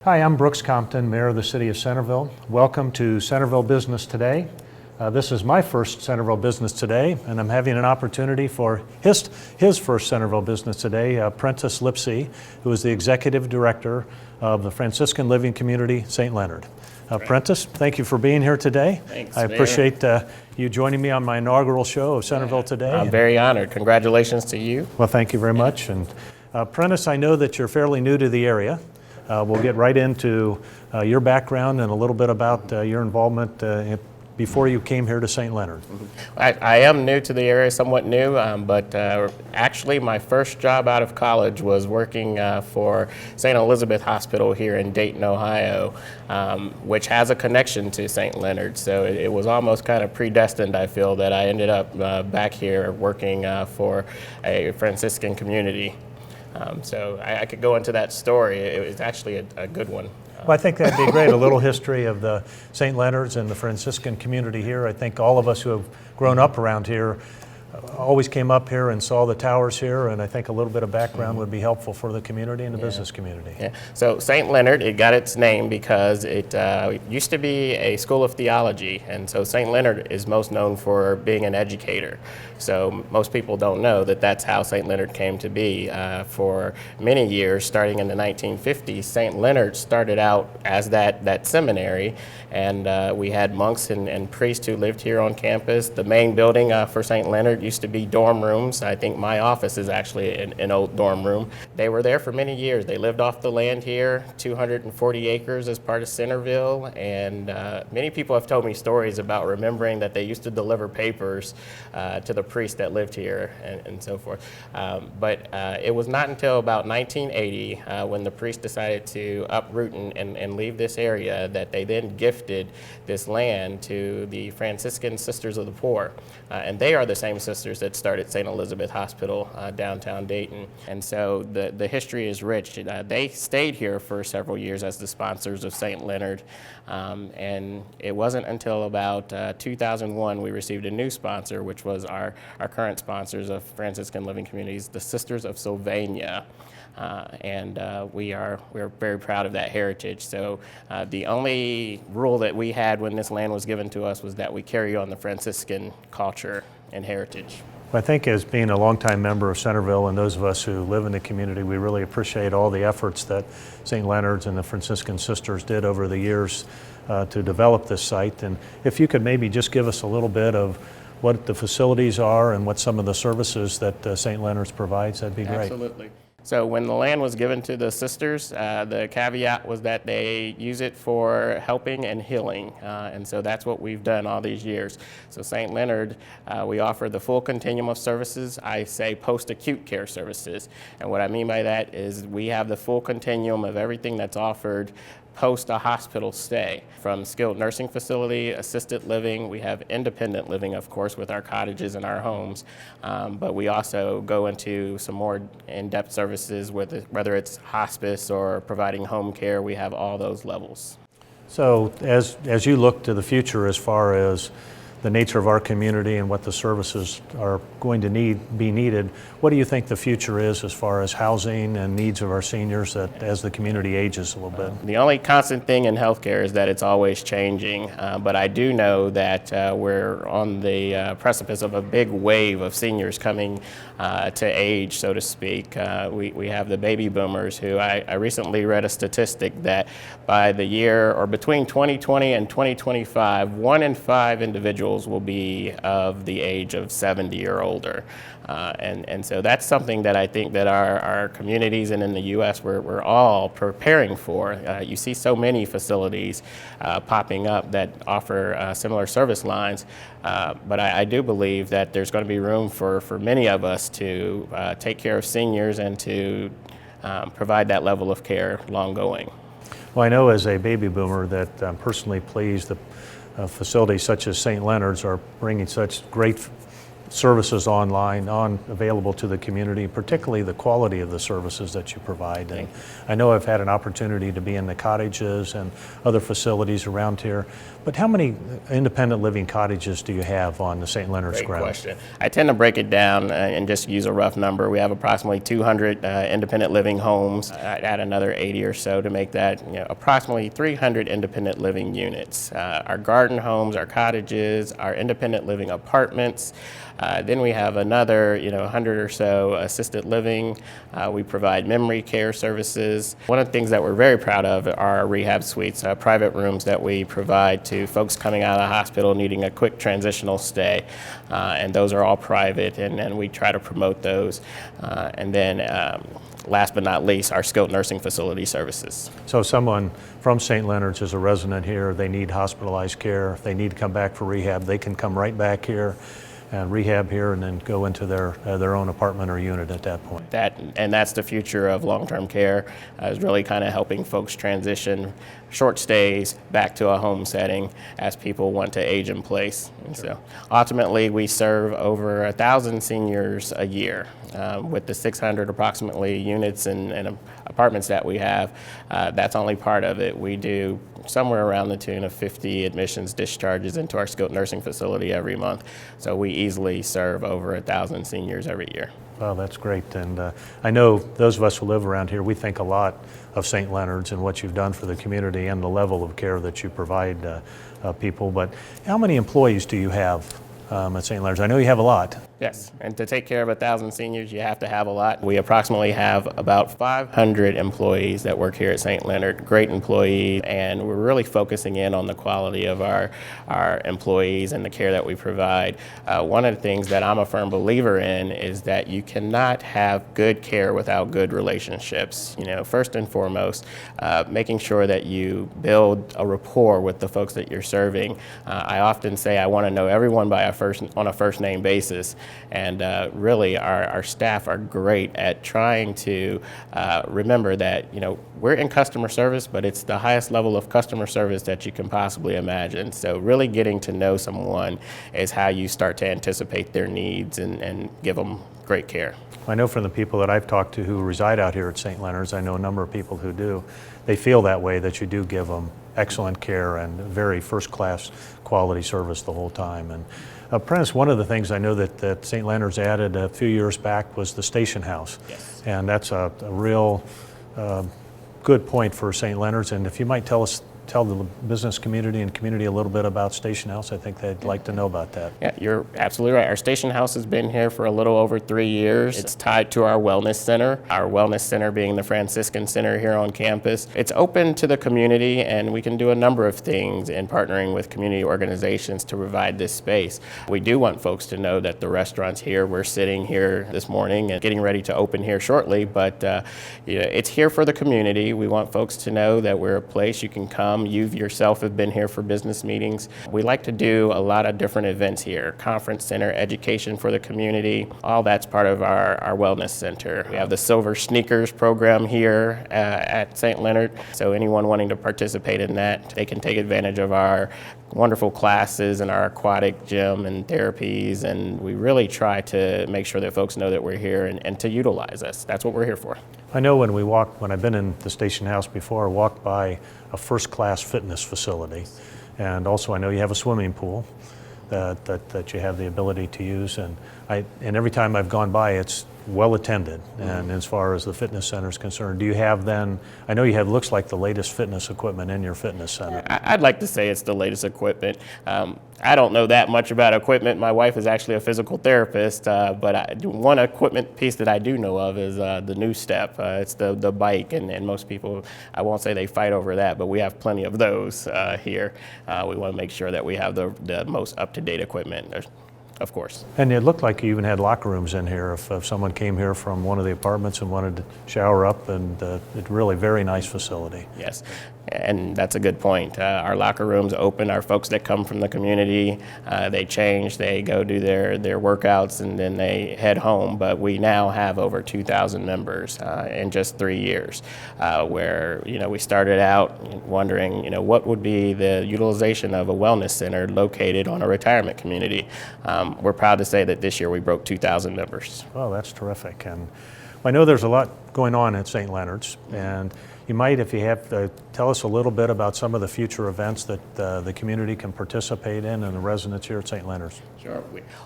Hi, I'm Brooks Compton, Mayor of the City of Centerville. Welcome to Centerville Business Today. This is my first Centerville Business Today, and I'm having an opportunity for his first Centerville Business Today, Prentice Lipsey, who is the Executive Director of the Franciscan Living Community, St. Leonard. Prentice, thank you for being here today. Thanks, I appreciate you joining me on my inaugural show of Centerville Today. I'm very honored. Congratulations to you. Well, thank you very much. And Prentice, I know that you're fairly new to the area. We'll get right into your background and a little bit about your involvement before you came here to St. Leonard. I am new to the area, somewhat new, but actually my first job out of college was working for St. Elizabeth Hospital here in Dayton, Ohio, which has a connection to St. Leonard. So it was almost kind of predestined, I feel, that I ended up back here working for a Franciscan community. So I could go into that story. It was actually a good one. Well, I think that'd be great. A little history of the St. Leonards and the Franciscan community here. I think all of us who have grown up around here always came up here and saw the towers here, and I think a little bit of background would be helpful for the community and the business community. Yeah. So St. Leonard, it got its name because it used to be a school of theology, and so St. Leonard is most known for being an educator. So most people don't know that that's how St. Leonard came to be. For many years, starting in the 1950s, St. Leonard started out as that seminary, and we had monks and priests who lived here on campus. The main building for St. Leonard used to be dorm rooms. I think my office is actually an old dorm room. They were there for many years. They lived off the land here, 240 acres as part of Centerville, and many people have told me stories about remembering that they used to deliver papers to the priests that lived here and so forth. But it was not until about 1980 when the priest decided to uproot and leave this area that they then gifted this land to the Franciscan Sisters of the Poor. And they are the same sisters that started St. Elizabeth Hospital downtown Dayton. And so the history is rich. They stayed here for several years as the sponsors of St. Leonard. And it wasn't until about 2001 we received a new sponsor, which was our current sponsors of Franciscan Living Communities, the Sisters of Sylvania. We're very proud of that heritage. So the only rule that we had when this land was given to us was that we carry on the Franciscan culture and heritage. I think as being a longtime member of Centerville and those of us who live in the community, we really appreciate all the efforts that St. Leonard's and the Franciscan Sisters did over the years to develop this site. And if you could maybe just give us a little bit of what the facilities are and what some of the services that St. Leonard's provides, that'd be great. Absolutely. So when the land was given to the sisters, the caveat was that they use it for helping and healing. And so that's what we've done all these years. So St. Leonard, we offer the full continuum of services. I say post-acute care services. And what I mean by that is we have the full continuum of everything that's offered post a hospital stay, from skilled nursing facility, assisted living. We have independent living, of course, with our cottages and our homes, but we also go into some more in-depth services, whether it's hospice or providing home care. We have all those levels. So as you look to the future as far as the nature of our community and what the services are going to be needed, what do you think the future is as far as housing and needs of our seniors as the community ages a little bit? The only constant thing in healthcare is that it's always changing, but I do know that we're on the precipice of a big wave of seniors coming to age, so to speak. We have the baby boomers who I recently read a statistic that by the year or between 2020 and 2025, 1 in 5 individuals will be of the age of 70 or older. And so that's something that I think that our communities and in the U.S. we're all preparing for. You see so many facilities popping up that offer similar service lines, but I do believe that there's going to be room for many of us to take care of seniors and to provide that level of care long going. Well, I know as a baby boomer that I'm personally pleased that facilities such as St. Leonard's are bringing such great services online, available to the community, particularly the quality of the services that you provide. And I know I've had an opportunity to be in the cottages and other facilities around here, but how many independent living cottages do you have on the St. Leonard's grounds? Great question. I tend to break it down and just use a rough number. We have approximately 200 independent living homes. I'd add another 80 or so to make that approximately 300 independent living units. Our garden homes, our cottages, our independent living apartments. Then we have another 100 or so assisted living. We provide memory care services. One of the things that we're very proud of are our rehab suites, private rooms that we provide to folks coming out of the hospital needing a quick transitional stay. And those are all private, and we try to promote those. And then last but not least, our skilled nursing facility services. So someone from St. Leonard's is a resident here, they need hospitalized care, if they need to come back for rehab, they can come right back here and rehab here and then go into their own apartment or unit at that point. That's the future of long-term care, is really kind of helping folks transition short stays back to a home setting as people want to age in place. And so ultimately we serve over 1,000 seniors a year. With the 600 approximately units and apartments that we have, that's only part of it. We do somewhere around the tune of 50 admissions discharges into our skilled nursing facility every month. So we easily serve over 1,000 seniors every year. Well, that's great. And I know those of us who live around here, we think a lot of St. Leonard's and what you've done for the community and the level of care that you provide people. But how many employees do you have at St. Leonard's? I know you have a lot. Yes, and to take care of 1,000 seniors, you have to have a lot. We approximately have about 500 employees that work here at St. Leonard, great employees, and we're really focusing in on the quality of our employees and the care that we provide. One of the things that I'm a firm believer in is that you cannot have good care without good relationships. First and foremost, making sure that you build a rapport with the folks that you're serving. I often say I want to know everyone on a first name basis. And really, our staff are great at trying to remember that, we're in customer service, but it's the highest level of customer service that you can possibly imagine. So really getting to know someone is how you start to anticipate their needs and give them great care. I know from the people that I've talked to who reside out here at St. Leonard's, I know a number of people who do, they feel that way, that you do give them excellent care and very first-class quality service the whole time. And Prentice, one of the things I know that St. Leonard's added a few years back was the station house. Yes. And that's a real good point for St. Leonard's. And if you might tell the business community and community a little bit about Station House, I think they'd like to know about that. Yeah, you're absolutely right. Our Station House has been here for a little over 3 years. It's tied to our wellness center, being the Franciscan Center here on campus. It's open to the community, and we can do a number of things in partnering with community organizations to provide this space. We do want folks to know that the restaurant's here. We're sitting here this morning and getting ready to open here shortly, but it's here for the community. We want folks to know that we're a place you can come. You yourself have been here for business meetings. We like to do a lot of different events here, conference center, education for the community. All that's part of our wellness center. We have the Silver Sneakers program here at St. Leonard. So anyone wanting to participate in that, they can take advantage of our wonderful classes and our aquatic gym and therapies. And we really try to make sure that folks know that we're here and to utilize us. That's what we're here for. I know when I've been in the Station House before, I walked by a first-class fitness facility. And also I know you have a swimming pool that you have the ability to use. And every time I've gone by, it's well attended. And as far as the fitness center is concerned, do you have then, I know you have, looks like the latest fitness equipment in your fitness center. I'd like to say it's the latest equipment. I don't know that much about equipment. My wife is actually a physical therapist, but one equipment piece that I do know of is the new step. It's the bike, and most people, I won't say they fight over that, but we have plenty of those here. We want to make sure that we have the most up-to-date equipment. Of course. And it looked like you even had locker rooms in here if someone came here from one of the apartments and wanted to shower up, and it's really very nice facility. Yes, and that's a good point. Our locker rooms open. Our folks that come from the community, they change, they go do their workouts, and then they head home. But we now have over 2,000 members in just 3 years, where we started out wondering what would be the utilization of a wellness center located on a retirement community. we're proud to say that this year we broke 2,000 members. Oh, that's terrific. And I know there's a lot going on at St. Leonard's, and you might, if you have, tell us a little bit about some of the future events that the community can participate in and the residents here at St. Leonard's. Sure.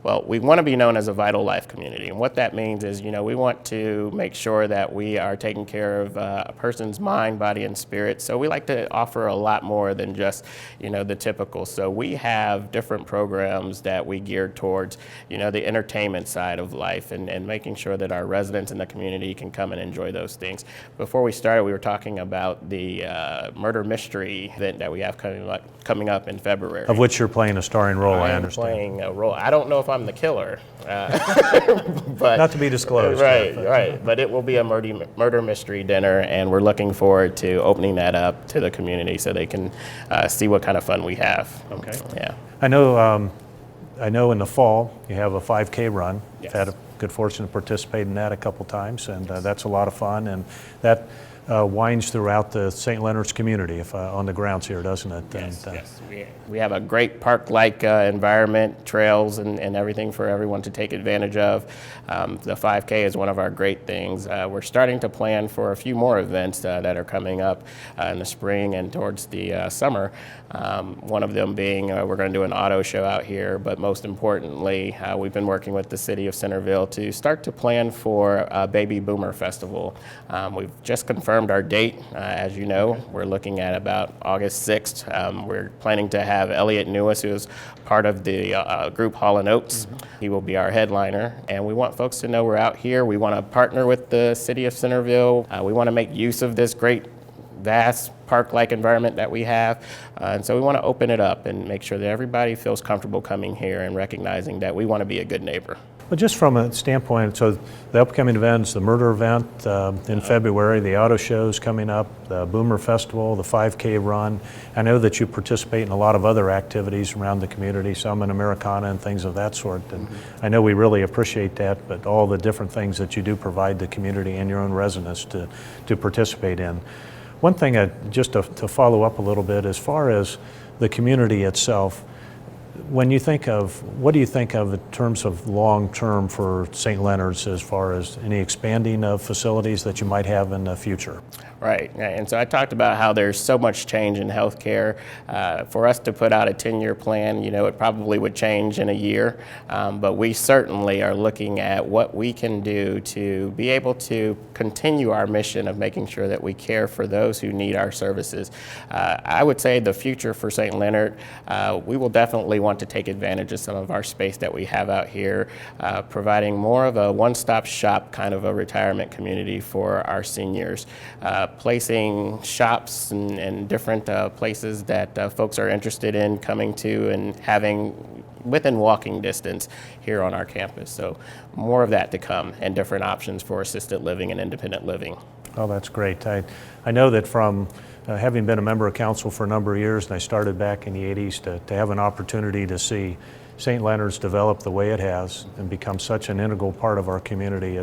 Well, we want to be known as a vital life community, and what that means is, we want to make sure that we are taking care of a person's mind, body, and spirit. So we like to offer a lot more than just, the typical. So we have different programs that we geared towards, the entertainment side of life, and making sure that our residents in the community can come and enjoy those things. Before we started, we were talking about the murder mystery event that we have coming up in February. Of which you're playing a starring role, I understand. Playing a role. I don't know if I'm the killer, but not to be disclosed. Right. But it will be a murder mystery dinner, and we're looking forward to opening that up to the community so they can see what kind of fun we have. Okay. Yeah. I know in the fall you have a 5K run. Yes. I've had a good fortune to participate in that a couple times, and that's a lot of fun, and that winds throughout the St. Leonard's community on the grounds here, doesn't it? Yes, yes. We have a great park-like environment, trails, and everything for everyone to take advantage of. The 5K is one of our great things. We're starting to plan for a few more events that are coming up in the spring and towards the summer. One of them being we're going to do an auto show out here, but most importantly, we've been working with the city of Centerville to start to plan for a Baby Boomer Festival. We've just confirmed our date. As you know, we're looking at about August 6th. We're planning to have Elliot Newis, who is part of the group Hall & Oates. He will be our headliner, and we want folks to know we're out here. We want to partner with the city of Centerville. We want to make use of this great, vast park-like environment that we have, and so we want to open it up and make sure that everybody feels comfortable coming here and recognizing that we want to be a good neighbor. Well, just from a standpoint, so the upcoming events, the murder event in February, the auto shows coming up, the Boomer Festival, the 5K run. I know that you participate in a lot of other activities around the community, some in Americana and things of that sort. And I know we really appreciate that, but all the different things that you do provide the community and your own residents to participate in. One thing, just to follow up a little bit, as far as the community itself, when you think of, what do you think of in terms of long-term for St. Leonard's as far as any expanding of facilities that you might have in the future? Right, and so I talked about how there's so much change in healthcare. For us to put out a 10-year plan, it probably would change in a year, but we certainly are looking at what we can do to be able to continue our mission of making sure that we care for those who need our services. I would say the future for St. Leonard, we will definitely want to take advantage of some of our space that we have out here, providing more of a one-stop shop kind of a retirement community for our seniors. Placing shops and different places that folks are interested in coming to and having within walking distance here on our campus. So more of that to come, and different options for assisted living and independent living. Oh, that's great. I know that from having been a member of council for a number of years, and I started back in the 80s, to have an opportunity to see St. Leonard's develop the way it has and become such an integral part of our community.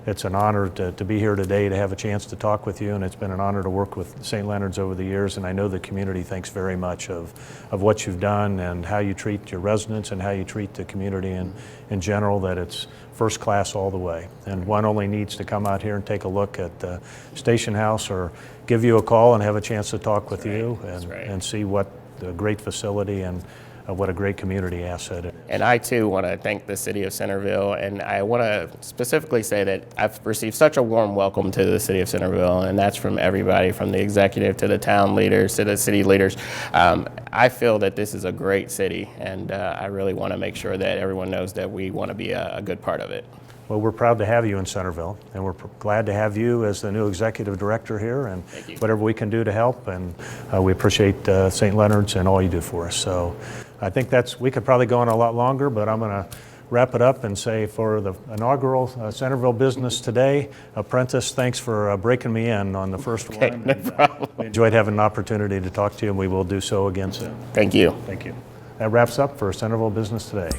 It's an honor to be here today, to have a chance to talk with you, and it's been an honor to work with St. Leonard's over the years, and I know the community thinks very much of what you've done and how you treat your residents and how you treat the community in general, that it's first class all the way. And one only needs to come out here and take a look at the Station House or give you a call and have a chance to talk with you and see what a great facility and what a great community asset it is. And I too want to thank the city of Centerville, and I want to specifically say that I've received such a warm welcome to the city of Centerville, and that's from everybody, from the executive to the town leaders to the city leaders. I feel that this is a great city, and I really want to make sure that everyone knows that we want to be a good part of it. Well, we're proud to have you in Centerville, and we're glad to have you as the new executive director here, and whatever we can do to help, and we appreciate St. Leonard's and all you do for us. So I think we could probably go on a lot longer, but I'm going to wrap it up and say, for the inaugural Centerville Business Today, Prentice, thanks for breaking me in on the first one. No problem. We enjoyed having an opportunity to talk to you, and we will do so again soon. Thank you. Thank you. That wraps up for Centerville Business Today.